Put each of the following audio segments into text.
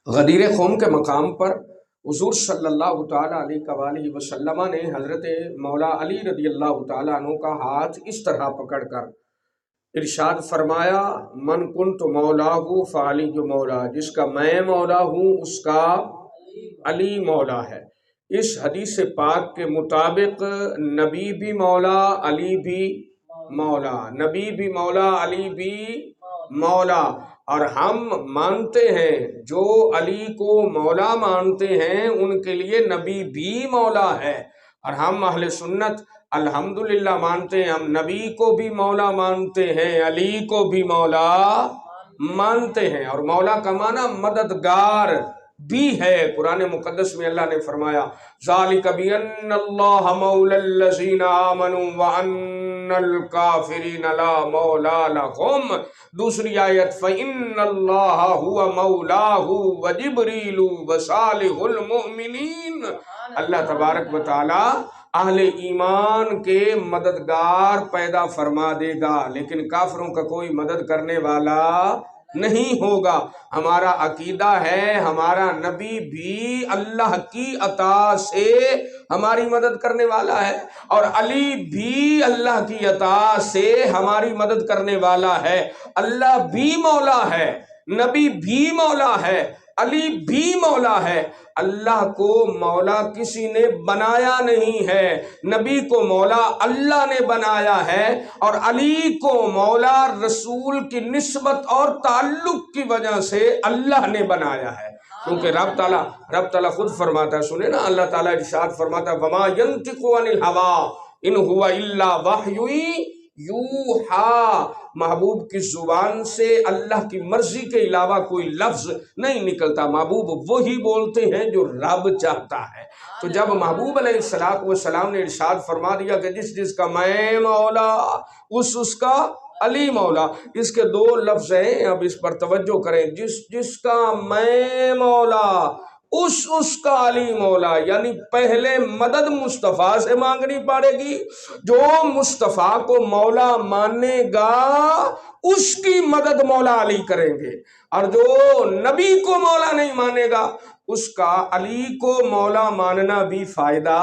غدیر قوم کے مقام پر حضور صلی اللہ تعالیٰ علیہ وآلہ وسلم نے حضرت مولا علی رضی اللہ تعالیٰ عنہ کا ہاتھ اس طرح پکڑ کر ارشاد فرمایا، من کنت مولا ہوں فعلی جو مولا، جس کا میں مولا ہوں اس کا علی مولا ہے۔ اس حدیث پاک کے مطابق نبی بھی مولا، علی بھی مولا، نبی بھی مولا، علی بھی مولا، اور ہم مانتے ہیں جو علی کو مولا مانتے ہیں ان کے لیے نبی بھی مولا ہے، اور ہم اہل سنت الحمدللہ مانتے ہیں، ہم نبی کو بھی مولا مانتے ہیں، علی کو بھی مولا مانتے ہیں۔ اور مولا کا معنی مددگار بھی ہے۔ قرآن مقدس میں اللہ نے فرمایا ذالک بأن اللہ مولا الذین آمنوا وأن الکافرین لا مولا لهم۔ دوسری آیت فإن اللہ هو مولاه وجبریل وصالح المؤمنین۔ اللہ تبارک و تعالی اہل ایمان کے مددگار پیدا فرما دے گا، لیکن کافروں کا کوئی مدد کرنے والا نہیں ہوگا۔ ہمارا عقیدہ ہے ہمارا نبی بھی اللہ کی عطا سے ہماری مدد کرنے والا ہے، اور علی بھی اللہ کی عطا سے ہماری مدد کرنے والا ہے۔ اللہ بھی مولا ہے، نبی بھی مولا ہے، علی بھی مولا ہے۔ اللہ کو مولا کسی نے بنایا نہیں ہے، نبی کو مولا اللہ نے بنایا ہے، اور علی کو مولا رسول کی نسبت اور تعلق کی وجہ سے اللہ نے بنایا ہے، کیونکہ رب تعالیٰ خود فرماتا ہے، سنیں نا، اللہ تعالیٰ ارشاد فرماتا ہے وَمَا يَنْطِقُ عَنِ الْهَوَىٰ إِنْ هُوَ إِلَّا وَحْيٌ یوحا، محبوب کی زبان سے اللہ کی مرضی کے علاوہ کوئی لفظ نہیں نکلتا، محبوب وہی بولتے ہیں جو رب چاہتا ہے۔ تو جب محبوب علیہ السلام نے ارشاد فرما دیا کہ جس کا میں مولا اس کا علی مولا، اس کے دو لفظ ہیں، اب اس پر توجہ کریں، جس کا میں مولا اس کا علی مولا، یعنی پہلے مدد مصطفیٰ سے مانگنی پڑے گی، جو مصطفیٰ کو مولا مانے گا اس کی مدد مولا علی کریں گے، اور جو نبی کو مولا نہیں مانے گا اس کا علی کو مولا ماننا بھی فائدہ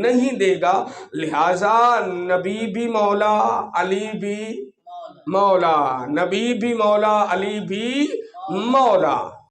نہیں دے گا۔ لہٰذا نبی بھی مولا، علی بھی مولا، نبی بھی مولا، علی بھی مولا۔